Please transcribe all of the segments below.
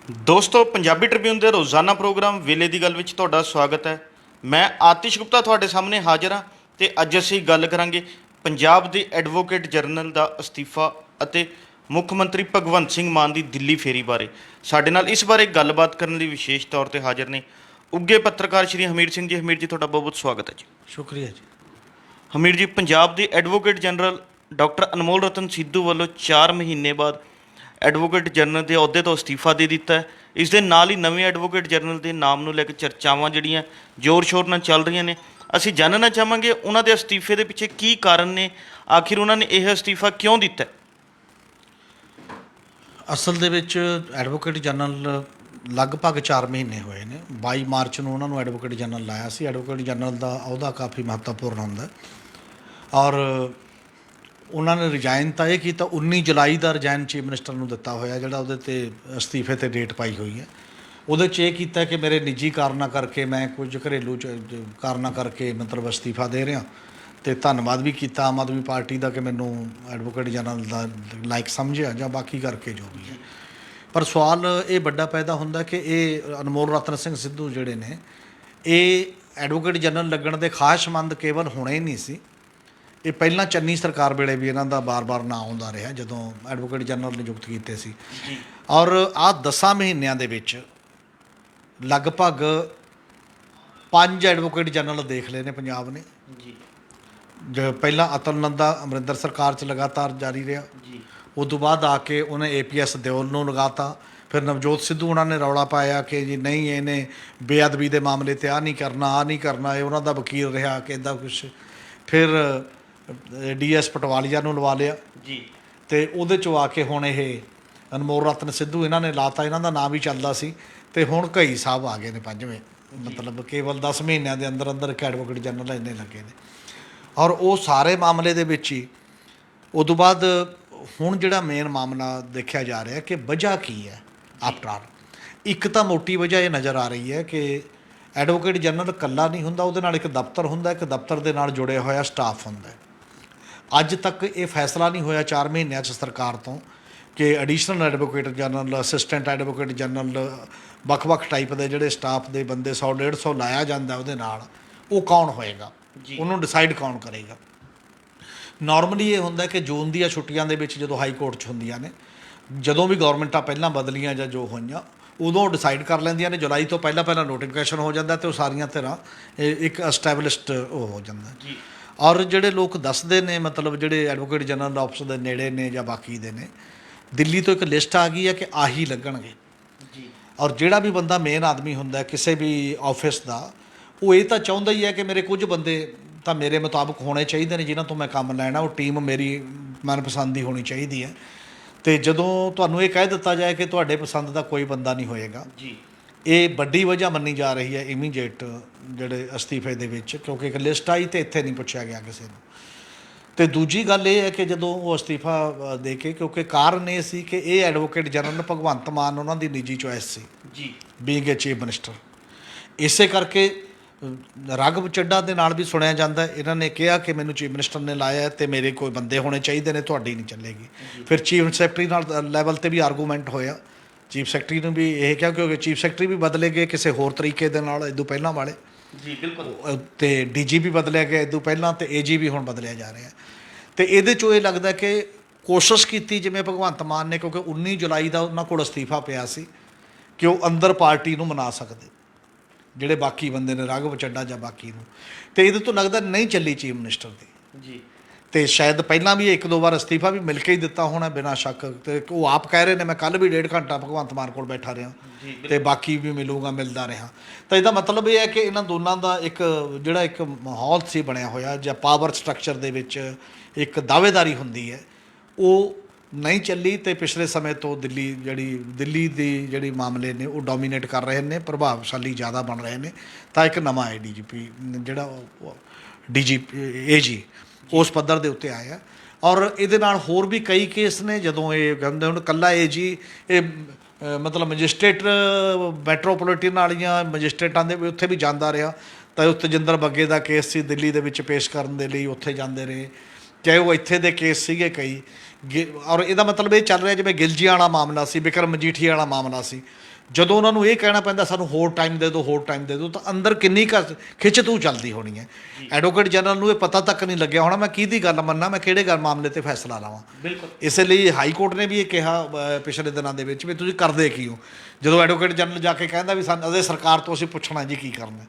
ਦੋਸਤੋ ਪੰਜਾਬੀ ਟ੍ਰਿਬਿਊਨ ਦੇ ਰੋਜ਼ਾਨਾ ਪ੍ਰੋਗਰਾਮ ਵੇਲੇ ਦੀ ਗੱਲ ਵਿੱਚ ਤੁਹਾਡਾ ਸਵਾਗਤ ਹੈ। ਮੈਂ ਆਤਿਸ਼ ਗੁਪਤਾ ਤੁਹਾਡੇ ਸਾਹਮਣੇ ਹਾਜ਼ਰ ਹਾਂ ਤੇ ਅੱਜ ਅਸੀਂ ਗੱਲ ਕਰਾਂਗੇ ਪੰਜਾਬ ਦੇ ਐਡਵੋਕੇਟ ਜਨਰਲ ਦਾ ਅਸਤੀਫਾ ਅਤੇ ਮੁੱਖ ਮੰਤਰੀ ਭਗਵੰਤ ਸਿੰਘ ਮਾਨ ਦੀ ਦਿੱਲੀ ਫੇਰੀ ਬਾਰੇ। ਸਾਡੇ ਨਾਲ ਇਸ ਬਾਰੇ ਗੱਲਬਾਤ ਕਰਨ ਲਈ ਵਿਸ਼ੇਸ਼ ਤੌਰ ਤੇ ਹਾਜ਼ਰ ਨੇ ਉੱਘੇ ਪੱਤਰਕਾਰ ਸ਼੍ਰੀ ਹਮੀਰ ਸਿੰਘ ਜੀ। ਹਮੀਰ ਜੀ, ਤੁਹਾਡਾ ਬਹੁਤ ਬਹੁਤ ਸਵਾਗਤ ਹੈ ਜੀ। ਸ਼ੁਕਰੀਆ ਜੀ। ਹਮੀਰ ਜੀ, ਪੰਜਾਬ ਦੇ ਐਡਵੋਕੇਟ ਜਨਰਲ ਡਾਕਟਰ ਅਨਮੋਲ ਰਤਨ ਸਿੱਧੂ ਵੱਲੋਂ 4 ਮਹੀਨੇ ਬਾਅਦ ਐਡਵੋਕੇਟ ਜਨਰਲ ਦੇ ਅਹੁਦੇ ਤੋਂ ਅਸਤੀਫਾ ਦੇ ਦਿੱਤਾ ਹੈ। ਇਸ ਦੇ ਨਾਲ ਹੀ ਨਵੇਂ ਐਡਵੋਕੇਟ ਜਨਰਲ ਦੇ ਨਾਮ ਨੂੰ ਲੈ ਕੇ ਚਰਚਾਵਾਂ ਜਿਹੜੀਆਂ ਜ਼ੋਰ ਸ਼ੋਰ ਨਾਲ ਚੱਲ ਰਹੀਆਂ ਨੇ। ਅਸੀਂ ਜਾਣਨਾ ਚਾਹਾਂਗੇ ਉਹਨਾਂ ਦੇ ਅਸਤੀਫੇ ਦੇ ਪਿੱਛੇ ਕੀ ਕਾਰਨ ਨੇ, ਆਖਿਰ ਉਹਨਾਂ ਨੇ ਇਹ ਅਸਤੀਫਾ ਕਿਉਂ ਦਿੱਤਾ। ਅਸਲ ਦੇ ਵਿੱਚ ਐਡਵੋਕੇਟ ਜਨਰਲ ਲਗਭਗ 4 ਮਹੀਨੇ ਹੋਏ ਨੇ। 22 ਮਾਰਚ ਨੂੰ ਉਹਨਾਂ ਨੂੰ ਐਡਵੋਕੇਟ ਜਨਰਲ ਲਾਇਆ ਸੀ। ਐਡਵੋਕੇਟ ਜਨਰਲ ਦਾ ਅਹੁਦਾ ਕਾਫੀ ਮਹੱਤਵਪੂਰਨ ਹੁੰਦਾ ਔਰ ਉਹਨਾਂ ਨੇ ਰਿਜ਼ਾਈਨ ਤਾਂ ਇਹ ਕੀਤਾ 19 ਜੁਲਾਈ ਦਾ ਰਿਜ਼ਾਈਨ ਚੀਫ ਮਿਨਿਸਟਰ ਨੂੰ ਦਿੱਤਾ ਹੋਇਆ, ਜਿਹੜਾ ਉਹਦੇ 'ਤੇ ਅਸਤੀਫੇ 'ਤੇ ਡੇਟ ਪਾਈ ਹੋਈ ਹੈ। ਉਹਦੇ 'ਚ ਇਹ ਕੀਤਾ ਕਿ ਮੇਰੇ ਨਿੱਜੀ ਕਾਰਨਾਂ ਕਰਕੇ, ਮੈਂ ਕੁਝ ਘਰੇਲੂ ਕਾਰਨਾਂ ਕਰਕੇ ਮਤਲਬ ਅਸਤੀਫਾ ਦੇ ਰਿਹਾ। ਅਤੇ ਧੰਨਵਾਦ ਵੀ ਕੀਤਾ ਆਮ ਆਦਮੀ ਪਾਰਟੀ ਦਾ ਕਿ ਮੈਨੂੰ ਐਡਵੋਕੇਟ ਜਨਰਲ ਦਾ ਲਾਇਕ ਸਮਝਿਆ ਜਾਂ ਬਾਕੀ ਕਰਕੇ ਜੋ ਵੀ ਹੈ। ਪਰ ਸਵਾਲ ਇਹ ਵੱਡਾ ਪੈਦਾ ਹੁੰਦਾ ਕਿ ਇਹ ਅਨਮੋਲ ਰਤਨ ਸਿੰਘ ਸਿੱਧੂ ਜਿਹੜੇ ਨੇ, ਇਹ ਐਡਵੋਕੇਟ ਜਨਰਲ ਲੱਗਣ ਦੇ ਖਾਹਿਸ਼ਮੰਦ ਕੇਵਲ ਹੋਣੇ ਹੀ ਨਹੀਂ ਸੀ। ਇਹ ਪਹਿਲਾਂ ਚੰਨੀ ਸਰਕਾਰ ਵੇਲੇ ਵੀ ਇਹਨਾਂ ਦਾ ਬਾਰ-ਬਾਰ ਨਾਂ ਆਉਂਦਾ ਰਿਹਾ ਜਦੋਂ ਐਡਵੋਕੇਟ ਜਨਰਲ ਨਿਯੁਕਤ ਕੀਤੇ ਸੀ। ਔਰ ਆਹ 10 ਮਹੀਨਿਆਂ ਦੇ ਵਿੱਚ ਲਗਭਗ 5 ਐਡਵੋਕੇਟ ਜਨਰਲ ਦੇਖ ਲਏ ਨੇ ਪੰਜਾਬ ਨੇ ਜੀ। ਪਹਿਲਾਂ ਅਤੁਲ ਨੰਦਾ ਅਮਰਿੰਦਰ ਸਰਕਾਰ 'ਚ ਲਗਾਤਾਰ ਜਾਰੀ ਰਿਹਾ ਜੀ। ਉਸ ਤੋਂ ਬਾਅਦ ਆ ਕੇ ਉਹਨੇ APS ਦਿਓਲ ਨੂੰ ਲਗਾਤਾ। ਫਿਰ ਨਵਜੋਤ ਸਿੱਧੂ ਉਹਨਾਂ ਨੇ ਰੌਲਾ ਪਾਇਆ ਕਿ ਜੀ ਨਹੀਂ, ਇਹਨੇ ਬੇਅਦਬੀ ਦੇ ਮਾਮਲੇ 'ਤੇ ਆਹ ਨਹੀਂ ਕਰਨਾ, ਇਹ ਉਹਨਾਂ ਦਾ ਵਕੀਲ ਰਿਹਾ ਕਿ ਇੱਦਾਂ ਕੁਛ। ਫਿਰ DS ਪਟਵਾਲੀਆ ਨੂੰ ਲਵਾ ਲਿਆ ਜੀ। ਅਤੇ ਉਹਦੇ 'ਚੋਂ ਆ ਕੇ ਹੁਣ ਇਹ ਅਨਮੋਲ ਰਤਨ ਸਿੱਧੂ ਇਹਨਾਂ ਨੇ ਲਾਤਾ। ਇਹਨਾਂ ਦਾ ਨਾਂ ਵੀ ਚੱਲਦਾ ਸੀ। ਅਤੇ ਹੁਣ ਘਈ ਸਾਹਿਬ ਆ ਗਏ ਨੇ 5ਵੇਂ, ਮਤਲਬ ਕੇਵਲ 10 ਮਹੀਨਿਆਂ ਦੇ ਅੰਦਰ ਅੰਦਰ ਇੱਕ ਐਡਵੋਕੇਟ ਜਨਰਲ ਇੰਨੇ ਲੱਗੇ ਨੇ। ਔਰ ਉਹ ਸਾਰੇ ਮਾਮਲੇ ਦੇ ਵਿੱਚ ਹੀ ਉਹ ਤੋਂ ਬਾਅਦ ਹੁਣ ਜਿਹੜਾ ਮੇਨ ਮਾਮਲਾ ਦੇਖਿਆ ਜਾ ਰਿਹਾ ਕਿ ਵਜ੍ਹਾ ਕੀ ਹੈ। ਆਫਟਰ ਆਲ ਇੱਕ ਤਾਂ ਮੋਟੀ ਵਜ੍ਹਾ ਇਹ ਨਜ਼ਰ ਆ ਰਹੀ ਹੈ ਕਿ ਐਡਵੋਕੇਟ ਜਨਰਲ ਇਕੱਲਾ ਨਹੀਂ ਹੁੰਦਾ, ਉਹਦੇ ਨਾਲ ਇੱਕ ਦਫ਼ਤਰ ਹੁੰਦਾ, ਇੱਕ ਦਫ਼ਤਰ ਦੇ ਨਾਲ ਜੁੜਿਆ ਹੋਇਆ ਸਟਾਫ ਹੁੰਦਾ। ਅੱਜ ਤੱਕ ਇਹ ਫੈਸਲਾ ਨਹੀਂ ਹੋਇਆ 4 ਮਹੀਨਿਆਂ 'ਚ ਸਰਕਾਰ ਤੋਂ ਕਿ additional advocate general, assistant advocate general, ਵੱਖ-ਵੱਖ ਟਾਈਪ ਦੇ ਜਿਹੜੇ ਸਟਾਫ ਦੇ ਬੰਦੇ 100-150 ਲਾਇਆ ਜਾਂਦਾ ਉਹਦੇ ਨਾਲ, ਉਹ ਕੌਣ ਹੋਏਗਾ, ਉਹਨੂੰ ਡਿਸਾਈਡ ਕੌਣ ਕਰੇਗਾ। ਨੋਰਮਲੀ ਇਹ ਹੁੰਦਾ ਕਿ ਜੂਨ ਦੀਆਂ ਛੁੱਟੀਆਂ ਦੇ ਵਿੱਚ ਜਦੋਂ ਹਾਈ ਕੋਰਟ 'ਚ ਹੁੰਦੀਆਂ ਨੇ, ਜਦੋਂ ਵੀ ਗੌਰਮੈਂਟਾਂ ਪਹਿਲਾਂ ਬਦਲੀਆਂ ਜਾਂ ਜੋ ਹੋਈਆਂ, ਉਦੋਂ ਡਿਸਾਈਡ ਕਰ ਲੈਂਦੀਆਂ ਨੇ। ਜੁਲਾਈ ਤੋਂ ਪਹਿਲਾਂ ਨੋਟੀਫਿਕੇਸ਼ਨ ਹੋ ਜਾਂਦਾ ਅਤੇ ਉਹ ਸਾਰੀਆਂ ਧਿਰਾਂ ਇੱਕ ਐਸਟੈਬਲਿਸ਼ਡ ਹੋ ਜਾਂਦਾ ਜੀ। ਔਰ ਜਿਹੜੇ ਲੋਕ ਦੱਸਦੇ ਨੇ, ਮਤਲਬ ਜਿਹੜੇ ਐਡਵੋਕੇਟ ਜਨਰਲ ਆਫਿਸ ਦੇ ਨੇੜੇ ਨੇ ਜਾਂ ਬਾਕੀ ਦੇ ਨੇ, ਦਿੱਲੀ ਤੋਂ ਇੱਕ ਲਿਸਟ ਆ ਗਈ ਹੈ ਕਿ ਆਹੀ ਲੱਗਣਗੇ ਜੀ। ਔਰ ਜਿਹੜਾ ਵੀ ਬੰਦਾ ਮੇਨ ਆਦਮੀ ਹੁੰਦਾ ਕਿਸੇ ਵੀ ਆਫਿਸ ਦਾ, ਉਹ ਇਹ ਤਾਂ ਚਾਹੁੰਦਾ ਹੀ ਹੈ ਕਿ ਮੇਰੇ ਕੁਝ ਬੰਦੇ ਤਾਂ ਮੇਰੇ ਮੁਤਾਬਕ ਹੋਣੇ ਚਾਹੀਦੇ ਨੇ ਜਿਨ੍ਹਾਂ ਤੋਂ ਮੈਂ ਕੰਮ ਲੈਣਾ। ਉਹ ਟੀਮ ਮੇਰੀ ਮਨਪਸੰਦ ਦੀ ਹੋਣੀ ਚਾਹੀਦੀ ਹੈ। ਅਤੇ ਜਦੋਂ ਤੁਹਾਨੂੰ ਇਹ ਕਹਿ ਦਿੱਤਾ ਜਾਏ ਕਿ ਤੁਹਾਡੇ ਪਸੰਦ ਦਾ ਕੋਈ ਬੰਦਾ ਨਹੀਂ ਹੋਏਗਾ ਜੀ, ਇਹ ਵੱਡੀ ਵਜ੍ਹਾ ਮੰਨੀ ਜਾ ਰਹੀ ਹੈ ਇਮੀਡੀਏਟ ਜਿਹੜੇ ਅਸਤੀਫੇ ਦੇ ਵਿੱਚ, ਕਿਉਂਕਿ ਇੱਕ ਲਿਸਟ ਆਈ ਅਤੇ ਇੱਥੇ ਨਹੀਂ ਪੁੱਛਿਆ ਗਿਆ ਕਿਸੇ ਨੂੰ। ਅਤੇ ਦੂਜੀ ਗੱਲ ਇਹ ਹੈ ਕਿ ਜਦੋਂ ਉਹ ਅਸਤੀਫਾ ਦੇ ਕੇ, ਕਿਉਂਕਿ ਕਾਰਨ ਇਹ ਸੀ ਕਿ ਇਹ ਐਡਵੋਕੇਟ ਜਨਰਲ ਭਗਵੰਤ ਮਾਨ ਉਹਨਾਂ ਦੀ ਨਿੱਜੀ ਚੋਇਸ ਸੀ ਜੀ, ਬੀਇੰਗ ਏ ਚੀਫ ਮਿਨਿਸਟਰ। ਇਸੇ ਕਰਕੇ ਰਾਘਵ ਚੱਡਾ ਦੇ ਨਾਲ ਵੀ ਸੁਣਿਆ ਜਾਂਦਾ, ਇਹਨਾਂ ਨੇ ਕਿਹਾ ਕਿ ਮੈਨੂੰ ਚੀਫ ਮਿਨਿਸਟਰ ਨੇ ਲਾਇਆ ਅਤੇ ਮੇਰੇ ਕੋਈ ਬੰਦੇ ਹੋਣੇ ਚਾਹੀਦੇ ਨੇ, ਤੁਹਾਡੀ ਨਹੀਂ ਚੱਲੇਗੀ। ਫਿਰ ਚੀਫ ਸੈਕਟਰੀ ਨਾਲ ਲੈਵਲ 'ਤੇ ਵੀ ਆਰਗੂਮੈਂਟ ਹੋਇਆ। ਚੀਫ ਸੈਕਟਰੀ ਨੂੰ ਵੀ ਇਹ ਕਿਹਾ, ਕਿਉਂਕਿ ਚੀਫ ਸੈਕਟਰੀ ਵੀ ਬਦਲੇ ਗਏ ਕਿਸੇ ਹੋਰ ਤਰੀਕੇ ਦੇ ਨਾਲ ਇਦੋਂ ਪਹਿਲਾਂ ਵਾਲੇ ਜੀ, ਬਿਲਕੁਲ। ਅਤੇ DG ਬਦਲਿਆ ਗਿਆ ਇਦੋਂ ਪਹਿਲਾਂ, ਅਤੇ AG ਵੀ ਹੁਣ ਬਦਲਿਆ ਜਾ ਰਿਹਾ। ਅਤੇ ਇਹਦੇ 'ਚੋਂ ਇਹ ਲੱਗਦਾ ਕਿ ਕੋਸ਼ਿਸ਼ ਕੀਤੀ ਜਿਵੇਂ ਭਗਵੰਤ ਮਾਨ ਨੇ, ਕਿਉਂਕਿ 19 ਜੁਲਾਈ ਦਾ ਉਹਨਾਂ ਕੋਲ ਅਸਤੀਫਾ ਪਿਆ ਸੀ, ਕਿ ਉਹ ਅੰਦਰ ਪਾਰਟੀ ਨੂੰ ਮਨਾ ਸਕਦੇ ਜਿਹੜੇ ਬਾਕੀ ਬੰਦੇ ਨੇ, ਰਾਘਵ ਚੱਡਾ ਜਾਂ ਬਾਕੀ ਨੂੰ। ਅਤੇ ਇਹਦੇ ਤੋਂ ਲੱਗਦਾ ਨਹੀਂ ਚੱਲੀ ਚੀਫ ਮਿਨਿਸਟਰ ਦੀ ਜੀ। ਅਤੇ ਸ਼ਾਇਦ ਪਹਿਲਾਂ ਵੀ 1-2 ਵਾਰ ਅਸਤੀਫਾ ਵੀ ਮਿਲ ਕੇ ਹੀ ਦਿੱਤਾ ਹੋਣਾ ਬਿਨਾਂ ਸ਼ੱਕ। ਅਤੇ ਉਹ ਆਪ ਕਹਿ ਰਹੇ ਨੇ, ਮੈਂ ਕੱਲ੍ਹ ਵੀ 1.5 ਘੰਟਾ ਭਗਵੰਤ ਮਾਨ ਕੋਲ ਬੈਠਾ ਰਿਹਾ ਅਤੇ ਬਾਕੀ ਵੀ ਮਿਲਦਾ ਰਿਹਾ। ਤਾਂ ਇਹਦਾ ਮਤਲਬ ਇਹ ਹੈ ਕਿ ਇਹਨਾਂ ਦੋਨਾਂ ਦਾ ਇੱਕ ਜਿਹੜਾ ਇੱਕ ਮਾਹੌਲ ਸੀ ਬਣਿਆ ਹੋਇਆ, ਜਾਂ ਪਾਵਰ ਸਟਰਕਚਰ ਦੇ ਵਿੱਚ ਇੱਕ ਦਾਅਵੇਦਾਰੀ ਹੁੰਦੀ ਹੈ, ਉਹ ਨਹੀਂ ਚੱਲੀ। ਅਤੇ ਪਿਛਲੇ ਸਮੇਂ ਤੋਂ ਦਿੱਲੀ ਦੀ ਜਿਹੜੀ ਮਾਮਲੇ ਨੇ ਉਹ ਡੋਮੀਨੇਟ ਕਰ ਰਹੇ ਨੇ, ਪ੍ਰਭਾਵਸ਼ਾਲੀ ਜ਼ਿਆਦਾ ਬਣ ਰਹੇ ਨੇ। ਤਾਂ ਇੱਕ ਨਵਾਂ ਹੈ DGP, ਜਿਹੜਾ AG ਉਸ ਪੱਧਰ ਦੇ ਉੱਤੇ ਆਇਆ। ਔਰ ਇਹਦੇ ਨਾਲ ਹੋਰ ਵੀ ਕਈ ਕੇਸ ਨੇ। ਜਦੋਂ ਇਹ ਕਹਿੰਦੇ ਹੁਣ ਇਕੱਲਾ AG ਇਹ ਮਤਲਬ ਮੈਜਿਸਟ੍ਰੇਟ ਮੈਟਰੋਪੋਲੀਟਨ ਵਾਲੀਆਂ ਮੈਜਿਸਟ੍ਰੇਟਾਂ ਦੇ ਉੱਥੇ ਵੀ ਜਾਂਦਾ ਰਿਹਾ। ਤਾਂ ਉਹ ਤਜਿੰਦਰ ਬੱਗੇ ਦਾ ਕੇਸ ਸੀ ਦਿੱਲੀ ਦੇ ਵਿੱਚ ਪੇਸ਼ ਕਰਨ ਦੇ ਲਈ, ਉੱਥੇ ਜਾਂਦੇ ਰਹੇ। ਚਾਹੇ ਉਹ ਇੱਥੇ ਦੇ ਕੇਸ ਸੀਗੇ ਕਈ। ਔਰ ਇਹਦਾ ਮਤਲਬ ਇਹ ਚੱਲ ਰਿਹਾ ਜਿਵੇਂ ਗਿਲਜੀਆਂ ਵਾਲਾ ਮਾਮਲਾ ਸੀ, ਬਿਕਰਮ ਮਜੀਠੀਆ ਵਾਲਾ ਮਾਮਲਾ ਸੀ, ਜਦੋਂ ਉਹਨਾਂ ਨੂੰ ਇਹ ਕਹਿਣਾ ਪੈਂਦਾ ਸਾਨੂੰ ਹੋਰ ਟਾਈਮ ਦੇ ਦਿਓ, ਹੋਰ ਟਾਈਮ ਦੇ ਦਿਓ, ਤਾਂ ਅੰਦਰ ਕਿੰਨੀ ਖਿੱਚ ਤੂ ਚੱਲਦੀ ਹੋਣੀ ਹੈ। ਐਡਵੋਕੇਟ ਜਨਰਲ ਨੂੰ ਇਹ ਪਤਾ ਤੱਕ ਨਹੀਂ ਲੱਗਿਆ ਹੋਣਾ ਮੈਂ ਕਿਹਦੀ ਗੱਲ ਮੰਨਾਂ, ਮੈਂ ਕਿਹੜੇ ਮਾਮਲੇ ਤੇ ਫੈਸਲਾ ਲਾਵਾਂ। ਬਿਲਕੁਲ। ਇਸੇ ਲਈ ਹਾਈ ਕੋਰਟ ਨੇ ਵੀ ਇਹ ਕਿਹਾ ਪਿਛਲੇ ਦਿਨਾਂ ਦੇ ਵਿੱਚ ਵੀ ਤੁਸੀਂ ਕਰਦੇ ਕੀ ਹੋ। ਜਦੋਂ ਐਡਵੋਕੇਟ ਜਨਰਲ ਜਾ ਕੇ ਕਹਿੰਦਾ ਵੀ ਸਾਨੂੰ ਅਜੇ ਸਰਕਾਰ ਤੋਂ ਅਸੀਂ ਪੁੱਛਣਾ ਜੀ ਕੀ ਕਰਨਾ,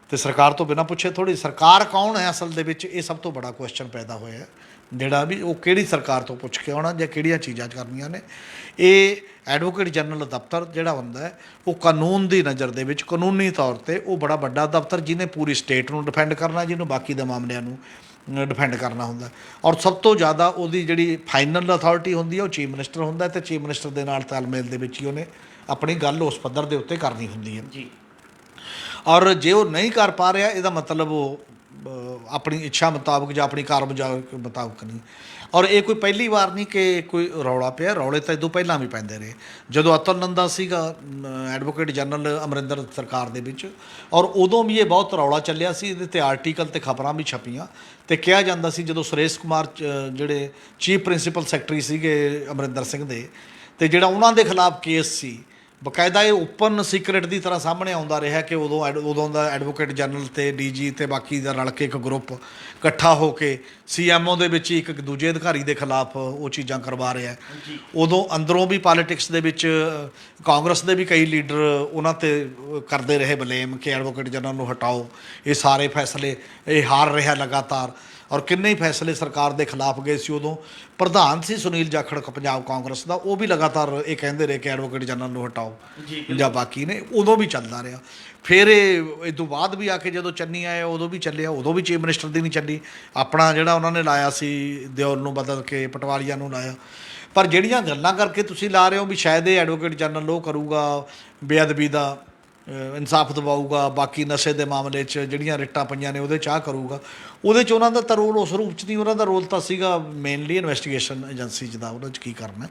ਤੇ ਸਰਕਾਰ ਤੋਂ ਬਿਨਾਂ ਪੁੱਛੇ ਥੋੜ੍ਹੀ, ਸਰਕਾਰ ਕੌਣ ਹੈ ਅਸਲ ਦੇ ਵਿੱਚ, ਇਹ ਸਭ ਤੋਂ ਬੜਾ ਕੁਐਸਚਨ ਪੈਦਾ ਹੋਇਆ ਜਿਹੜਾ ਵੀ ਉਹ ਕਿਹੜੀ ਸਰਕਾਰ ਤੋਂ ਪੁੱਛ ਕੇ ਆਉਣਾ ਜਾਂ ਕਿਹੜੀਆਂ ਚੀਜ਼ਾਂ ਕਰਨੀਆਂ ਨੇ। ਇਹ ਐਡਵੋਕੇਟ ਜਨਰਲ ਦਫ਼ਤਰ ਜਿਹੜਾ ਹੁੰਦਾ ਹੈ ਉਹ ਕਾਨੂੰਨ ਦੀ ਨਜ਼ਰ ਦੇ ਵਿੱਚ ਕਾਨੂੰਨੀ ਤੌਰ 'ਤੇ ਉਹ ਬੜਾ ਵੱਡਾ ਦਫ਼ਤਰ ਜਿਹਨੇ ਪੂਰੀ ਸਟੇਟ ਨੂੰ ਡਿਫੈਂਡ ਕਰਨਾ, ਜਿਹਨੂੰ ਬਾਕੀ ਦੇ ਮਾਮਲਿਆਂ ਨੂੰ ਡਿਫੈਂਡ ਕਰਨਾ ਹੁੰਦਾ। ਔਰ ਸਭ ਤੋਂ ਜ਼ਿਆਦਾ ਉਹਦੀ ਜਿਹੜੀ ਫਾਈਨਲ ਅਥਾਰਟੀ ਹੁੰਦੀ ਹੈ ਉਹ ਚੀਫ ਮਿਨਿਸਟਰ ਹੁੰਦਾ, ਅਤੇ ਚੀਫ ਮਿਨਿਸਟਰ ਦੇ ਨਾਲ ਤਾਲਮੇਲ ਦੇ ਵਿੱਚ ਹੀ ਉਹਨੇ ਆਪਣੀ ਗੱਲ ਉਸ ਪੱਧਰ ਦੇ ਉੱਤੇ ਕਰਨੀ ਹੁੰਦੀ ਹੈ ਜੀ। ਔਰ ਜੇ ਉਹ ਨਹੀਂ ਕਰ ਪਾ ਰਿਹਾ ਇਹਦਾ ਮਤਲਬ ਉਹ ਆਪਣੀ ਇੱਛਾ ਮੁਤਾਬਕ ਜਾਂ ਆਪਣੀ ਕਾਰਗੁਜ਼ਾਰੀ ਮੁਤਾਬਕ ਨਹੀਂ। ਔਰ ਇਹ ਕੋਈ ਪਹਿਲੀ ਵਾਰ ਨਹੀਂ ਕਿ ਕੋਈ ਰੌਲਾ ਪਿਆ, ਰੌਲੇ ਤਾਂ ਇਦੋਂ ਪਹਿਲਾਂ ਵੀ ਪੈਂਦੇ ਰਹੇ। ਜਦੋਂ ਅਤੁਲ ਨੰਦਾ ਸੀਗਾ ਐਡਵੋਕੇਟ ਜਨਰਲ ਅਮਰਿੰਦਰ ਸਰਕਾਰ ਦੇ ਵਿੱਚ, ਔਰ ਉਦੋਂ ਵੀ ਇਹ ਬਹੁਤ ਰੌਲਾ ਚੱਲਿਆ ਸੀ, ਇਹਦੇ 'ਤੇ ਆਰਟੀਕਲ ਅਤੇ ਖਬਰਾਂ ਵੀ ਛਪੀਆਂ, ਅਤੇ ਕਿਹਾ ਜਾਂਦਾ ਸੀ ਜਦੋਂ ਸੁਰੇਸ਼ ਕੁਮਾਰ ਜਿਹੜੇ ਚੀਫ ਪ੍ਰਿੰਸੀਪਲ ਸੈਕਟਰੀ ਸੀਗੇ ਅਮਰਿੰਦਰ ਸਿੰਘ ਦੇ, ਅਤੇ ਜਿਹੜਾ ਉਹਨਾਂ ਦੇ ਖਿਲਾਫ ਕੇਸ ਸੀ ਬਕਾਇਦਾ ਇਹ ਓਪਨ ਸੀਕਰੇਟ ਦੀ ਤਰ੍ਹਾਂ ਸਾਹਮਣੇ ਆਉਂਦਾ ਰਿਹਾ ਕਿ ਉਦੋਂ ਦਾ ਐਡਵੋਕੇਟ ਜਨਰਲ ਅਤੇ ਡੀਜੀ ਅਤੇ ਬਾਕੀ ਦਾ ਰਲ ਕੇ ਇੱਕ ਗਰੁੱਪ ਇਕੱਠਾ ਹੋ ਕੇ CMO ਦੇ ਵਿੱਚ ਇੱਕ ਦੂਜੇ ਅਧਿਕਾਰੀ ਦੇ ਖਿਲਾਫ ਉਹ ਚੀਜ਼ਾਂ ਕਰਵਾ ਰਿਹਾ। ਉਦੋਂ ਅੰਦਰੋਂ ਵੀ ਪੋਲੀਟਿਕਸ ਦੇ ਵਿੱਚ ਕਾਂਗਰਸ ਦੇ ਵੀ ਕਈ ਲੀਡਰ ਉਹਨਾਂ 'ਤੇ ਕਰਦੇ ਰਹੇ ਬਲੇਮ ਕਿ ਐਡਵੋਕੇਟ ਜਨਰਲ ਨੂੰ ਹਟਾਓ, ਇਹ ਸਾਰੇ ਫੈਸਲੇ ਇਹ ਹਾਰ ਰਿਹਾ ਲਗਾਤਾਰ। ਔਰ ਕਿੰਨੇ ਹੀ ਫੈਸਲੇ ਸਰਕਾਰ ਦੇ ਖਿਲਾਫ ਗਏ ਸੀ। ਉਦੋਂ ਪ੍ਰਧਾਨ ਸੀ ਸੁਨੀਲ ਜਾਖੜ ਪੰਜਾਬ ਕਾਂਗਰਸ ਦਾ, ਉਹ ਵੀ ਲਗਾਤਾਰ ਇਹ ਕਹਿੰਦੇ ਰਹੇ ਕਿ ਐਡਵੋਕੇਟ ਜਨਰਲ ਨੂੰ ਹਟਾਓ ਜਾਂ ਬਾਕੀ ਨੇ, ਉਦੋਂ ਵੀ ਚੱਲਦਾ ਰਿਹਾ। ਫਿਰ ਇਹ ਤੋਂ ਬਾਅਦ ਵੀ ਆ ਕੇ ਜਦੋਂ ਚੰਨੀ ਆਏ ਉਦੋਂ ਵੀ ਚੱਲਿਆ, ਉਦੋਂ ਵੀ ਚੀਫ ਮਿਨਿਸਟਰ ਦੀ ਨਹੀਂ ਚੱਲੀ, ਆਪਣਾ ਜਿਹੜਾ ਉਹਨਾਂ ਨੇ ਲਾਇਆ ਸੀ ਦਿਓਲ ਨੂੰ ਬਦਲ ਕੇ ਪਟਵਾਰੀਆ ਨੂੰ ਲਾਇਆ। ਪਰ ਜਿਹੜੀਆਂ ਗੱਲਾਂ ਕਰਕੇ ਤੁਸੀਂ ਲਾ ਰਹੇ ਹੋ ਵੀ ਸ਼ਾਇਦ ਇਹ ਐਡਵੋਕੇਟ ਜਨਰਲ ਉਹ ਕਰੂਗਾ ਬੇਅਦਬੀ ਦਾ ਇਨਸਾਫ ਦਿਵਾਊਗਾ, ਬਾਕੀ ਨਸ਼ੇ ਦੇ ਮਾਮਲੇ 'ਚ ਜਿਹੜੀਆਂ ਰਿਟਾਂ ਪਈਆਂ ਨੇ ਉਹਦੇ 'ਚ ਆਹ ਕਰੂਗਾ, ਉਹਦੇ 'ਚ ਉਹਨਾਂ ਦਾ ਤਾਂ ਰੋਲ ਉਸ ਰੂਪ 'ਚ ਨਹੀਂ। ਉਹਨਾਂ ਦਾ ਰੋਲ ਤਾਂ ਸੀਗਾ ਮੇਨਲੀ ਇਨਵੈਸਟੀਗੇਸ਼ਨ ਏਜੰਸੀ 'ਚ ਦਾ, ਉਹਦੇ 'ਚ ਕੀ ਕਰਨਾ।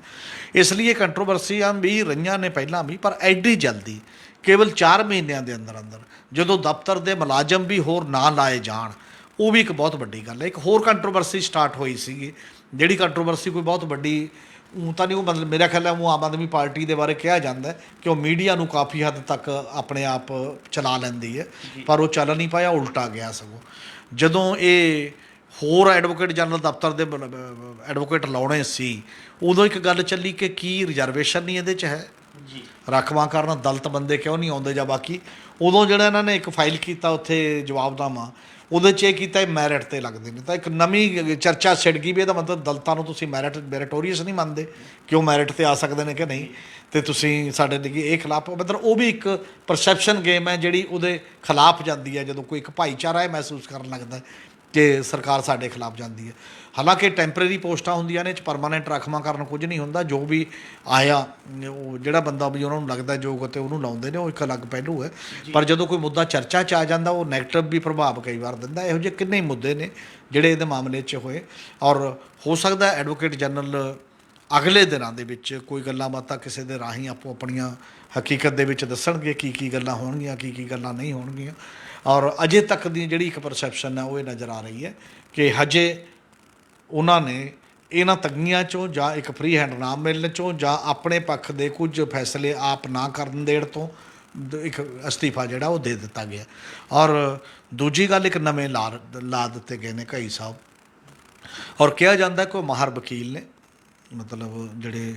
ਇਸ ਲਈ ਇਹ ਕੰਟਰੋਵਰਸੀਆਂ ਵੀ ਰਹੀਆਂ ਨੇ ਪਹਿਲਾਂ ਵੀ, ਪਰ ਐਡੀ ਜਲਦੀ ਕੇਵਲ 4 ਮਹੀਨਿਆਂ ਦੇ ਅੰਦਰ ਅੰਦਰ ਜਦੋਂ ਦਫ਼ਤਰ ਦੇ ਮੁਲਾਜ਼ਮ ਵੀ ਹੋਰ ਨਾ ਲਾਏ ਜਾਣ, ਉਹ ਵੀ ਇੱਕ ਬਹੁਤ ਵੱਡੀ ਗੱਲ ਹੈ। ਇੱਕ ਹੋਰ ਕੰਟਰੋਵਰਸੀ ਸਟਾਰਟ ਹੋਈ ਸੀਗੀ, ਜਿਹੜੀ ਕੰਟਰੋਵਰਸੀ ਕੋਈ ਬਹੁਤ ਵੱਡੀ ਤਾਂ ਨਹੀਂ, ਉਹ ਮਤਲਬ ਮੇਰਾ ਖਿਆਲ ਹੈ ਉਹ ਆਮ ਆਦਮੀ ਪਾਰਟੀ ਦੇ ਬਾਰੇ ਕਿਹਾ ਜਾਂਦਾ ਕਿ ਉਹ ਮੀਡੀਆ ਨੂੰ ਕਾਫੀ ਹੱਦ ਤੱਕ ਆਪਣੇ ਆਪ ਚਲਾ ਲੈਂਦੀ ਹੈ, ਪਰ ਉਹ ਚੱਲ ਨਹੀਂ ਪਾਇਆ, ਉਲਟਾ ਗਿਆ। ਸਗੋਂ ਜਦੋਂ ਇਹ ਹੋਰ ਐਡਵੋਕੇਟ ਜਨਰਲ ਦਫ਼ਤਰ ਦੇ ਐਡਵੋਕੇਟ ਲਾਉਣੇ ਸੀ, ਉਦੋਂ ਇੱਕ ਗੱਲ ਚੱਲੀ ਕਿ ਕੀ ਰਿਜ਼ਰਵੇਸ਼ਨ ਨਹੀਂ ਇਹਦੇ 'ਚ ਹੈ, ਰਾਖਵਾਂਕਰਨ ਦਲਿਤ ਬੰਦੇ ਕਿਉਂ ਨਹੀਂ ਆਉਂਦੇ ਜਾਂ ਬਾਕੀ। ਉਦੋਂ ਜਿਹੜਾ ਇਹਨਾਂ ਨੇ ਇੱਕ ਫਾਈਲ ਕੀਤਾ ਉੱਥੇ ਜਵਾਬਨਾਮਾ, ਉਹਦੇ 'ਚ ਇਹ ਕੀਤਾ ਮੈਰਿਟ 'ਤੇ ਲੱਗਦੇ ਨੇ, ਤਾਂ ਇੱਕ ਨਵੀਂ ਚਰਚਾ ਛਿੜ ਗਈ ਵੀ ਇਹਦਾ ਮਤਲਬ ਦਲਿਤਾਂ ਨੂੰ ਤੁਸੀਂ ਮੈਰਿਟੋਰੀਅਸ ਨਹੀਂ ਮੰਨਦੇ ਕਿ ਉਹ ਮੈਰਿਟ 'ਤੇ ਆ ਸਕਦੇ ਨੇ ਕਿ ਨਹੀਂ, ਅਤੇ ਤੁਸੀਂ ਸਾਡੇ ਲਈ ਇਹ ਖਿਲਾਫ। ਮਤਲਬ ਉਹ ਵੀ ਇੱਕ ਪਰਸੈਪਸ਼ਨ ਗੇਮ ਹੈ ਜਿਹੜੀ ਉਹਦੇ ਖਿਲਾਫ ਜਾਂਦੀ ਹੈ, ਜਦੋਂ ਕੋਈ ਇੱਕ ਭਾਈਚਾਰਾ ਇਹ ਮਹਿਸੂਸ ਕਰਨ ਲੱਗਦਾ ਕਿ ਸਰਕਾਰ ਸਾਡੇ ਖਿਲਾਫ ਜਾਂਦੀ ਹੈ। ਹਾਲਾਂਕਿ ਟੈਂਪਰੇਰੀ ਪੋਸਟਾਂ ਹੁੰਦੀਆਂ ਨੇ, 'ਚ ਪਰਮਾਨੈਂਟ ਰਾਖਵਾਂਕਰਨ ਕੁਝ ਨਹੀਂ ਹੁੰਦਾ। ਜੋ ਵੀ ਆਇਆ ਉਹ ਜਿਹੜਾ ਬੰਦਾ ਵੀ ਉਹਨਾਂ ਨੂੰ ਲੱਗਦਾ ਯੋਗ ਅਤੇ ਉਹਨੂੰ ਲਾਉਂਦੇ ਨੇ, ਉਹ ਇੱਕ ਅਲੱਗ ਪਹਿਲੂ ਹੈ। ਪਰ ਜਦੋਂ ਕੋਈ ਮੁੱਦਾ ਚਰਚਾ 'ਚ ਆ ਜਾਂਦਾ ਉਹ ਨੈਗੇਟਿਵ ਵੀ ਪ੍ਰਭਾਵ ਕਈ ਵਾਰ ਦਿੰਦਾ। ਇਹੋ ਜਿਹੇ ਕਿੰਨੇ ਹੀ ਮੁੱਦੇ ਨੇ ਜਿਹੜੇ ਇਹਦੇ ਮਾਮਲੇ 'ਚ ਹੋਏ, ਔਰ ਹੋ ਸਕਦਾ ਐਡਵੋਕੇਟ ਜਨਰਲ ਅਗਲੇ ਦਿਨਾਂ ਦੇ ਵਿੱਚ ਕੋਈ ਗੱਲਾਂ ਬਾਤਾਂ ਕਿਸੇ ਦੇ ਰਾਹੀਂ ਆਪੋ ਆਪਣੀਆਂ ਹਕੀਕਤ ਦੇ ਵਿੱਚ ਦੱਸਣਗੇ ਕੀ ਕੀ ਗੱਲਾਂ ਹੋਣਗੀਆਂ, ਕੀ ਕੀ ਗੱਲਾਂ ਨਹੀਂ ਹੋਣਗੀਆਂ। ਔਰ ਅਜੇ ਤੱਕ ਦੀ ਜਿਹੜੀ ਇੱਕ ਪਰਸੈਪਸ਼ਨ ਹੈ ਉਹ ਇਹ ਨਜ਼ਰ ਆ ਰਹੀ ਹੈ ਕਿ ਹਜੇ ਉਹਨਾਂ ਨੇ ਇਹਨਾਂ ਤੰਗੀਆਂ 'ਚੋਂ ਜਾਂ ਇੱਕ ਫਰੀ ਹੈਂਡ ਨਾ ਮਿਲਣ 'ਚੋਂ ਜਾਂ ਆਪਣੇ ਪੱਖ ਦੇ ਕੁਝ ਫੈਸਲੇ ਆਪ ਨਾ ਕਰਨ ਦੇਣ ਤੋਂ ਇੱਕ ਅਸਤੀਫਾ ਜਿਹੜਾ ਉਹ ਦੇ ਦਿੱਤਾ ਗਿਆ। ਔਰ ਦੂਜੀ ਗੱਲ, ਇੱਕ ਨਵੇਂ ਲਾ ਦਿੱਤੇ ਗਏ ਨੇ ਕਈ ਸਾਹਿਬ, ਔਰ ਕਿਹਾ ਜਾਂਦਾ ਕਿ ਉਹ ਮਾਹਰ ਵਕੀਲ ਨੇ, ਮਤਲਬ ਜਿਹੜੇ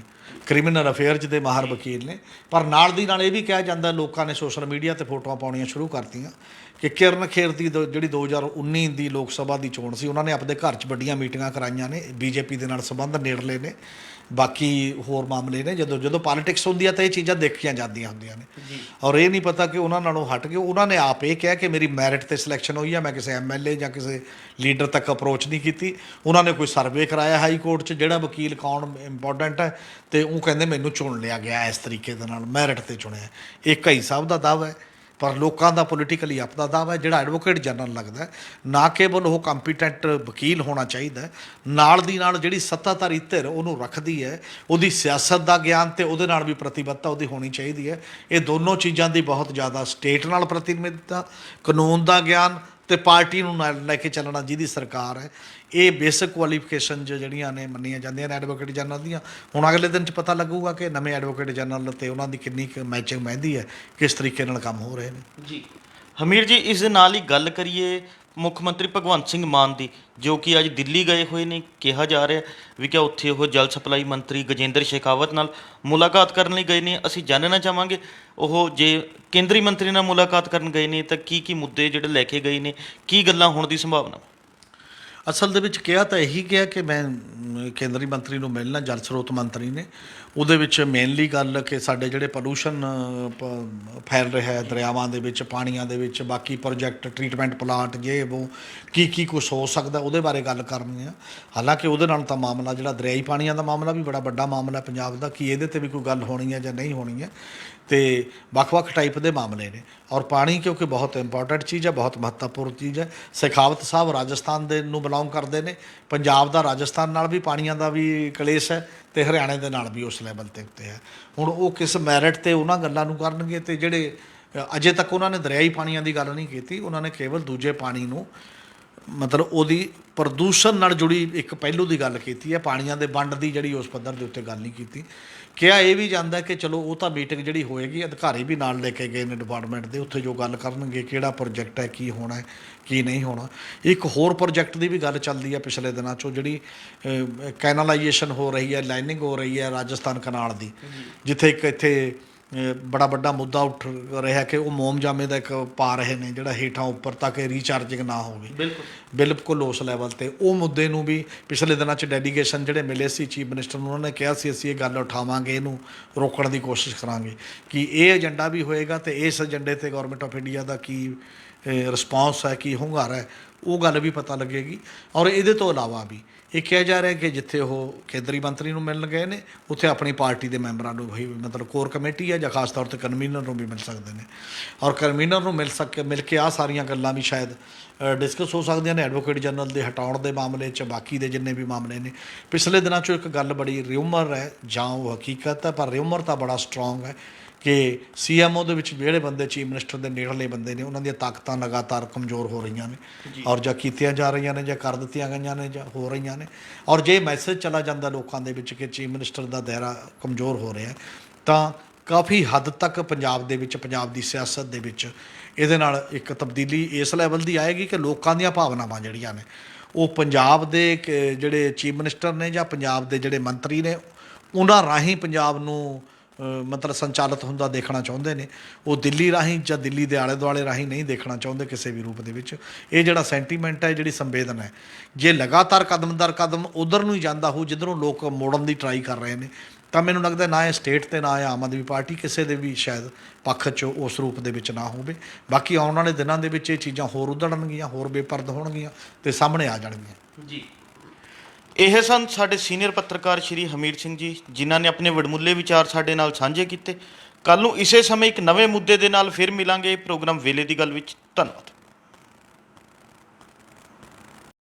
ਕ੍ਰਿਮੀਨਲ ਅਫੇਅਰਜ਼ ਦੇ ਮਾਹਰ ਵਕੀਲ ਨੇ। ਪਰ ਨਾਲ ਦੀ ਨਾਲ ਇਹ ਵੀ ਕਿਹਾ ਜਾਂਦਾ, ਲੋਕਾਂ ਨੇ ਸੋਸ਼ਲ ਮੀਡੀਆ 'ਤੇ ਫੋਟੋਆਂ ਪਾਉਣੀਆਂ ਸ਼ੁਰੂ ਕਰਤੀਆਂ ਕਿ ਕਿਰਨ ਖੇਰ ਦੀ ਜਿਹੜੀ 2019 ਦੀ ਲੋਕ ਸਭਾ ਦੀ ਚੋਣ ਸੀ, ਉਹਨਾਂ ਨੇ ਆਪਣੇ ਘਰ 'ਚ ਵੱਡੀਆਂ ਮੀਟਿੰਗਾਂ ਕਰਾਈਆਂ ਨੇ, BJP ਦੇ ਨਾਲ ਸੰਬੰਧ ਨੇੜਲੇ ਨੇ, ਬਾਕੀ ਹੋਰ ਮਾਮਲੇ ਨੇ। ਜਦੋਂ ਪੋਲੀਟਿਕਸ ਹੁੰਦੀ ਹੈ ਤਾਂ ਇਹ ਚੀਜ਼ਾਂ ਦੇਖੀਆਂ ਜਾਂਦੀਆਂ ਹੁੰਦੀਆਂ ਨੇ। ਔਰ ਇਹ ਨਹੀਂ ਪਤਾ ਕਿ ਉਹਨਾਂ ਨਾਲੋਂ ਹਟ ਕੇ ਉਹਨਾਂ ਨੇ ਆਪ ਇਹ ਕਿਹਾ ਕਿ ਮੇਰੀ ਮੈਰਿਟ 'ਤੇ ਸਿਲੈਕਸ਼ਨ ਹੋਈ ਹੈ, ਮੈਂ ਕਿਸੇ MLA ਜਾਂ ਕਿਸੇ ਲੀਡਰ ਤੱਕ ਅਪਰੋਚ ਨਹੀਂ ਕੀਤੀ। ਉਹਨਾਂ ਨੇ ਕੋਈ ਸਰਵੇ ਕਰਾਇਆ ਹਾਈ ਕੋਰਟ 'ਚ ਜਿਹੜਾ ਵਕੀਲ ਕੌਣ ਇੰਪੋਰਟੈਂਟ ਹੈ, ਅਤੇ ਉਹ ਕਹਿੰਦੇ ਮੈਨੂੰ ਚੁਣ ਲਿਆ ਗਿਆ ਇਸ ਤਰੀਕੇ ਦੇ ਨਾਲ, ਮੈਰਿਟ 'ਤੇ ਚੁਣਿਆ। ਇਹ ਕਈ ਸਾਹਿਬ ਦਾ ਦਾਅਵਾ ਹੈ, ਪਰ ਲੋਕਾਂ ਦਾ ਪੋਲੀਟੀਕਲੀ ਆਪਦਾ ਦਾਅਵਾ ਹੈ। ਜਿਹੜਾ ਐਡਵੋਕੇਟ ਜਨਰਲ ਲੱਗਦਾ ਨਾ ਕੇਵਲ ਉਹ ਕੰਪੀਟੈਂਟ ਵਕੀਲ ਹੋਣਾ ਚਾਹੀਦਾ, ਨਾਲ ਦੀ ਨਾਲ ਜਿਹੜੀ ਸੱਤਾਧਾਰੀ ਧਿਰ ਉਹਨੂੰ ਰੱਖਦੀ ਹੈ, ਉਹਦੀ ਸਿਆਸਤ ਦਾ ਗਿਆਨ ਅਤੇ ਉਹਦੇ ਨਾਲ ਵੀ ਪ੍ਰਤੀਬੱਧਤਾ ਉਹਦੀ ਹੋਣੀ ਚਾਹੀਦੀ ਹੈ। ਇਹ ਦੋਨੋਂ ਚੀਜ਼ਾਂ ਦੀ ਬਹੁਤ ਜ਼ਿਆਦਾ ਸਟੇਟ ਨਾਲ ਪ੍ਰਤੀਨਿਧਤਾ, ਕਾਨੂੰਨ ਦਾ ਗਿਆਨ ਅਤੇ ਪਾਰਟੀ ਨੂੰ ਨਾਲ ਲੈ ਕੇ ਚੱਲਣਾ ਜਿਹਦੀ ਸਰਕਾਰ ਹੈ, ਇਹ ਬੇਸਿਕ ਕੁਆਲੀਫਿਕੇਸ਼ਨ ਜਿਹੜੀਆਂ ਨੇ ਮੰਨੀਆਂ ਜਾਂਦੀਆਂ ਨੇ ਐਡਵੋਕੇਟ ਜਨਰਲ ਦੀਆਂ। ਹੁਣ ਅਗਲੇ ਦਿਨ 'ਚ ਪਤਾ ਲੱਗੂਗਾ ਕਿ ਨਵੇਂ ਐਡਵੋਕੇਟ ਜਨਰਲ ਤੇ ਉਹਨਾਂ ਦੀ ਕਿੰਨੀ ਕੁ ਮੈਚਿੰਗ ਬਹਿੰਦੀ ਹੈ, ਕਿਸ ਤਰੀਕੇ ਨਾਲ ਕੰਮ ਹੋ ਰਹੇ ਨੇ। ਜੀ ਹਮੀਰ ਜੀ, ਇਸ ਦੇ ਨਾਲ ਹੀ ਗੱਲ ਕਰੀਏ ਮੁੱਖ ਮੰਤਰੀ ਭਗਵੰਤ ਸਿੰਘ ਮਾਨ ਦੀ, ਜੋ ਕਿ ਅੱਜ ਦਿੱਲੀ ਗਏ ਹੋਏ ਨੇ। ਕਿਹਾ ਜਾ ਰਿਹਾ ਵੀ ਕਿ ਉੱਥੇ ਉਹ ਜਲ ਸਪਲਾਈ ਮੰਤਰੀ ਗਜੇਂਦਰ ਸ਼ੇਖਾਵਤ ਨਾਲ ਮੁਲਾਕਾਤ ਕਰਨ ਲਈ ਗਏ ਨੇ। ਅਸੀਂ ਜਾਣਨਾ ਚਾਹਾਂਗੇ ਉਹ ਜੇ ਕੇਂਦਰੀ ਮੰਤਰੀ ਨਾਲ ਮੁਲਾਕਾਤ ਕਰਨ ਗਏ ਨੇ ਤਾਂ ਕੀ ਮੁੱਦੇ ਜਿਹੜੇ ਲੈ ਕੇ ਗਏ ਨੇ, ਕੀ ਗੱਲਾਂ ਹੋਣ ਦੀ ਸੰਭਾਵਨਾ? ਅਸਲ ਦੇ ਵਿੱਚ ਕਿਹਾ ਤਾਂ ਇਹੀ ਗਿਆ ਕਿ ਮੈਂ ਕੇਂਦਰੀ ਮੰਤਰੀ ਨੂੰ ਮਿਲਣਾ, ਜਲ ਸਰੋਤ ਮੰਤਰੀ ਨੇ। ਉਹਦੇ ਵਿੱਚ ਮੇਨਲੀ ਗੱਲ ਕਿ ਸਾਡੇ ਜਿਹੜੇ ਪੋਲੂਸ਼ਨ ਫੈਲ ਰਿਹਾ ਹੈ ਦਰਿਆਵਾਂ ਦੇ ਵਿੱਚ, ਪਾਣੀਆਂ ਦੇ ਵਿੱਚ, ਬਾਕੀ ਪ੍ਰੋਜੈਕਟ, ਟਰੀਟਮੈਂਟ ਪਲਾਂਟ, ਜੇ ਉਹ ਕੀ ਕੁਛ ਹੋ ਸਕਦਾ ਉਹਦੇ ਬਾਰੇ ਗੱਲ ਕਰਨੀ ਆ। ਹਾਲਾਂਕਿ ਉਹਦੇ ਨਾਲ ਤਾਂ ਮਾਮਲਾ ਜਿਹੜਾ ਦਰਿਆਈ ਪਾਣੀਆਂ ਦਾ ਮਾਮਲਾ ਵੀ ਬੜਾ ਵੱਡਾ ਮਾਮਲਾ ਪੰਜਾਬ ਦਾ, ਕਿ ਇਹਦੇ 'ਤੇ ਵੀ ਕੋਈ ਗੱਲ ਹੋਣੀ ਹੈ ਜਾਂ ਨਹੀਂ ਹੋਣੀ ਹੈ। ਅਤੇ ਵੱਖ-ਵੱਖ ਟਾਈਪ ਦੇ ਮਾਮਲੇ ਨੇ, ਔਰ ਪਾਣੀ ਕਿਉਂਕਿ ਬਹੁਤ ਇੰਪੋਰਟੈਂਟ ਚੀਜ਼ ਹੈ, ਬਹੁਤ ਮਹੱਤਵਪੂਰਨ ਚੀਜ਼ ਹੈ। ਸ਼ੇਖਾਵਤ ਸਾਹਿਬ ਰਾਜਸਥਾਨ ਦੇ ਨੂੰ ਬਿਲੋਂਗ ਕਰਦੇ ਨੇ। ਪੰਜਾਬ ਦਾ ਰਾਜਸਥਾਨ ਨਾਲ ਵੀ ਪਾਣੀਆਂ ਦਾ ਵੀ ਕਲੇਸ਼ ਹੈ ਅਤੇ ਹਰਿਆਣੇ ਦੇ ਨਾਲ ਵੀ ਉਸ ਲੈਵਲ 'ਤੇ ਉੱਤੇ ਹੈ। ਹੁਣ ਉਹ ਕਿਸ ਮੈਰਿਟ 'ਤੇ ਉਹਨਾਂ ਗੱਲਾਂ ਨੂੰ ਕਰਨਗੇ, ਅਤੇ ਜਿਹੜੇ ਅਜੇ ਤੱਕ ਉਹਨਾਂ ਨੇ ਦਰਿਆਈ ਪਾਣੀਆਂ ਦੀ ਗੱਲ ਨਹੀਂ ਕੀਤੀ। ਉਹਨਾਂ ਨੇ ਕੇਵਲ ਦੂਜੇ ਪਾਣੀ ਨੂੰ, ਮਤਲਬ ਉਹਦੀ ਪ੍ਰਦੂਸ਼ਣ ਨਾਲ ਜੁੜੀ ਇੱਕ ਪਹਿਲੂ ਦੀ ਗੱਲ ਕੀਤੀ ਹੈ, ਪਾਣੀਆਂ ਦੇ ਵੰਡ ਦੀ ਜਿਹੜੀ ਉਸ ਪੱਧਰ ਦੇ ਉੱਤੇ ਗੱਲ ਨਹੀਂ ਕੀਤੀ। ਕਿਹਾ ਇਹ ਵੀ ਜਾਂਦਾ ਕਿ ਚਲੋ ਉਹ ਤਾਂ ਮੀਟਿੰਗ ਜਿਹੜੀ ਹੋਏਗੀ, ਅਧਿਕਾਰੀ ਵੀ ਨਾਲ ਲੈ ਕੇ ਗਏ ਨੇ ਡਿਪਾਰਟਮੈਂਟ ਦੇ, ਉੱਥੇ ਜੋ ਗੱਲ ਕਰਨਗੇ ਕਿਹੜਾ ਪ੍ਰੋਜੈਕਟ ਹੈ, ਕੀ ਹੋਣਾ ਹੈ, ਕੀ ਨਹੀਂ ਹੋਣਾ। ਇੱਕ ਹੋਰ ਪ੍ਰੋਜੈਕਟ ਦੀ ਵੀ ਗੱਲ ਚੱਲਦੀ ਹੈ ਪਿਛਲੇ ਦਿਨਾਂ 'ਚੋਂ, ਜਿਹੜੀ ਕੈਨਾਲਾਈਜੇਸ਼ਨ ਹੋ ਰਹੀ ਹੈ, ਲਾਈਨਿੰਗ ਹੋ ਰਹੀ ਹੈ ਰਾਜਸਥਾਨ ਕਨਾਲ ਦੀ, ਜਿੱਥੇ ਇੱਕ ਇੱਥੇ ਬੜਾ ਵੱਡਾ ਮੁੱਦਾ ਉੱਠ ਰਿਹਾ ਕਿ ਉਹ ਮੋਮਜਾਮੇ ਦਾ ਇੱਕ ਪਾ ਰਹੇ ਨੇ, ਜਿਹੜਾ ਹੇਠਾਂ ਉੱਪਰ ਤੱਕ ਰੀਚਾਰਜਿੰਗ ਨਾ ਹੋਵੇ ਬਿਲਕੁਲ ਉਸ ਲੈਵਲ 'ਤੇ। ਉਹ ਮੁੱਦੇ ਨੂੰ ਵੀ ਪਿਛਲੇ ਦਿਨਾਂ 'ਚ ਡੈਲੀਗੇਸ਼ਨ ਜਿਹੜੇ ਮਿਲੇ ਸੀ ਚੀਫ ਮਿਨਿਸਟਰ ਨੂੰ, ਉਹਨਾਂ ਨੇ ਕਿਹਾ ਸੀ ਅਸੀਂ ਇਹ ਗੱਲ ਉਠਾਵਾਂਗੇ, ਇਹਨੂੰ ਰੋਕਣ ਦੀ ਕੋਸ਼ਿਸ਼ ਕਰਾਂਗੇ। ਕਿ ਇਹ ਏਜੰਡਾ ਵੀ ਹੋਏਗਾ ਅਤੇ ਇਸ ਏਜੰਡੇ 'ਤੇ government of India the Ki response ਹੈ, ਕੀ ਹੁੰਗਾਰਾ ਹੈ, ਉਹ ਗੱਲ ਵੀ ਪਤਾ ਲੱਗੇਗੀ। ਔਰ ਇਹਦੇ ਤੋਂ ਇਲਾਵਾ ਵੀ ਇਹ ਕਿਹਾ ਜਾ ਰਿਹਾ ਕਿ ਜਿੱਥੇ ਉਹ ਕੇਂਦਰੀ ਮੰਤਰੀ ਨੂੰ ਮਿਲਣ ਗਏ ਨੇ, ਉੱਥੇ ਆਪਣੀ ਪਾਰਟੀ ਦੇ ਮੈਂਬਰਾਂ ਨੂੰ ਵੀ, ਮਤਲਬ ਕੋਰ ਕਮੇਟੀ ਹੈ ਜਾਂ ਖਾਸ ਤੌਰ 'ਤੇ ਕਨਵੀਨਰ ਨੂੰ ਵੀ ਮਿਲ ਸਕਦੇ ਨੇ। ਔਰ ਕਨਵੀਨਰ ਨੂੰ ਮਿਲ ਕੇ ਆਹ ਸਾਰੀਆਂ ਗੱਲਾਂ ਵੀ ਸ਼ਾਇਦ ਡਿਸਕਸ ਹੋ ਸਕਦੀਆਂ ਨੇ, ਐਡਵੋਕੇਟ ਜਨਰਲ ਦੇ ਹਟਾਉਣ ਦੇ ਮਾਮਲੇ 'ਚ, ਬਾਕੀ ਦੇ ਜਿੰਨੇ ਵੀ ਮਾਮਲੇ ਨੇ। ਪਿਛਲੇ ਦਿਨਾਂ 'ਚੋਂ ਇੱਕ ਗੱਲ ਬੜੀ ਰਿਊਮਰ ਹੈ ਜਾਂ ਉਹ ਹਕੀਕਤ ਹੈ, ਪਰ ਰਿਊਮਰ ਤਾਂ ਬੜਾ ਸਟਰੋਂਗ ਹੈ ਕਿ CMO ਦੇ ਵਿੱਚ ਜਿਹੜੇ ਬੰਦੇ ਚੀਫ ਮਿਨਿਸਟਰ ਦੇ ਨੇੜਲੇ ਬੰਦੇ ਨੇ, ਉਹਨਾਂ ਦੀਆਂ ਤਾਕਤਾਂ ਲਗਾਤਾਰ ਕਮਜ਼ੋਰ ਹੋ ਰਹੀਆਂ ਨੇ, ਔਰ ਜਾਂ ਕੀਤੀਆਂ ਜਾ ਰਹੀਆਂ ਨੇ ਜਾਂ ਕਰ ਦਿੱਤੀਆਂ ਗਈਆਂ ਨੇ ਜਾਂ ਹੋ ਰਹੀਆਂ ਨੇ। ਔਰ ਜੇ ਮੈਸੇਜ ਚਲਾ ਜਾਂਦਾ ਲੋਕਾਂ ਦੇ ਵਿੱਚ ਕਿ ਚੀਫ ਮਿਨਿਸਟਰ ਦਾ ਦਾਇਰਾ ਕਮਜ਼ੋਰ ਹੋ ਰਿਹਾ, ਤਾਂ ਕਾਫੀ ਹੱਦ ਤੱਕ ਪੰਜਾਬ ਦੇ ਵਿੱਚ, ਪੰਜਾਬ ਦੀ ਸਿਆਸਤ ਦੇ ਵਿੱਚ ਇਹਦੇ ਨਾਲ ਇੱਕ ਤਬਦੀਲੀ ਇਸ ਲੈਵਲ ਦੀ ਆਏਗੀ ਕਿ ਲੋਕਾਂ ਦੀਆਂ ਭਾਵਨਾਵਾਂ ਜਿਹੜੀਆਂ ਨੇ ਉਹ ਪੰਜਾਬ ਦੇ ਜਿਹੜੇ ਚੀਫ ਮਿਨਿਸਟਰ ਨੇ ਜਾਂ ਪੰਜਾਬ ਦੇ ਜਿਹੜੇ ਮੰਤਰੀ ਨੇ, ਉਹਨਾਂ ਰਾਹੀਂ ਪੰਜਾਬ ਨੂੰ ਮਤਲਬ ਸੰਚਾਲਿਤ ਹੁੰਦਾ ਦੇਖਣਾ ਚਾਹੁੰਦੇ ਨੇ। ਉਹ ਦਿੱਲੀ ਰਾਹੀਂ ਜਾਂ ਦਿੱਲੀ ਦੇ ਆਲੇ ਦੁਆਲੇ ਰਾਹੀਂ ਨਹੀਂ ਦੇਖਣਾ ਚਾਹੁੰਦੇ ਕਿਸੇ ਵੀ ਰੂਪ ਦੇ ਵਿੱਚ। ਇਹ ਜਿਹੜਾ ਸੈਂਟੀਮੈਂਟ ਹੈ, ਜਿਹੜੀ ਸੰਵੇਦਨਾ ਹੈ, ਜੇ ਲਗਾਤਾਰ ਕਦਮ ਦਰ ਕਦਮ ਉਧਰ ਨੂੰ ਹੀ ਜਾਂਦਾ ਹੋ ਜਿੱਧਰੋਂ ਲੋਕ ਮੋੜਨ ਦੀ ਟਰਾਈ ਕਰ ਰਹੇ ਨੇ, ਤਾਂ ਮੈਨੂੰ ਲੱਗਦਾ ਨਾ ਇਹ ਸਟੇਟ ਤੇ ਨਾ ਇਹ ਆਮ ਆਦਮੀ ਪਾਰਟੀ ਕਿਸੇ ਦੇ ਵੀ ਸ਼ਾਇਦ ਪੱਖ 'ਚ ਉਸ ਰੂਪ ਦੇ ਵਿੱਚ ਨਾ ਹੋਵੇ। ਬਾਕੀ ਆਉਣ ਵਾਲੇ ਦਿਨਾਂ ਦੇ ਵਿੱਚ ਇਹ ਚੀਜ਼ਾਂ ਹੋਰ ਉਧੜਨਗੀਆਂ, ਹੋਰ ਬੇਪਰਦ ਹੋਣਗੀਆਂ ਅਤੇ ਸਾਹਮਣੇ ਆ ਜਾਣਗੀਆਂ। ਜੀ, ਇਹ ਸਨ ਸਾਡੇ ਸੀਨੀਅਰ ਪੱਤਰਕਾਰ ਸ਼੍ਰੀ ਹਮੀਰ ਸਿੰਘ ਜੀ, ਜਿਨ੍ਹਾਂ ਨੇ ਆਪਣੇ ਵਡਮੁੱਲੇ ਵਿਚਾਰ ਸਾਡੇ ਨਾਲ ਸਾਂਝੇ ਕੀਤੇ। ਕੱਲ੍ਹ ਨੂੰ ਇਸੇ ਸਮੇਂ ਇੱਕ ਨਵੇਂ ਮੁੱਦੇ ਦੇ ਨਾਲ ਫਿਰ ਮਿਲਾਂਗੇ ਪ੍ਰੋਗਰਾਮ ਵੇਲੇ ਦੀ ਗੱਲ ਵਿੱਚ। ਧੰਨਵਾਦ।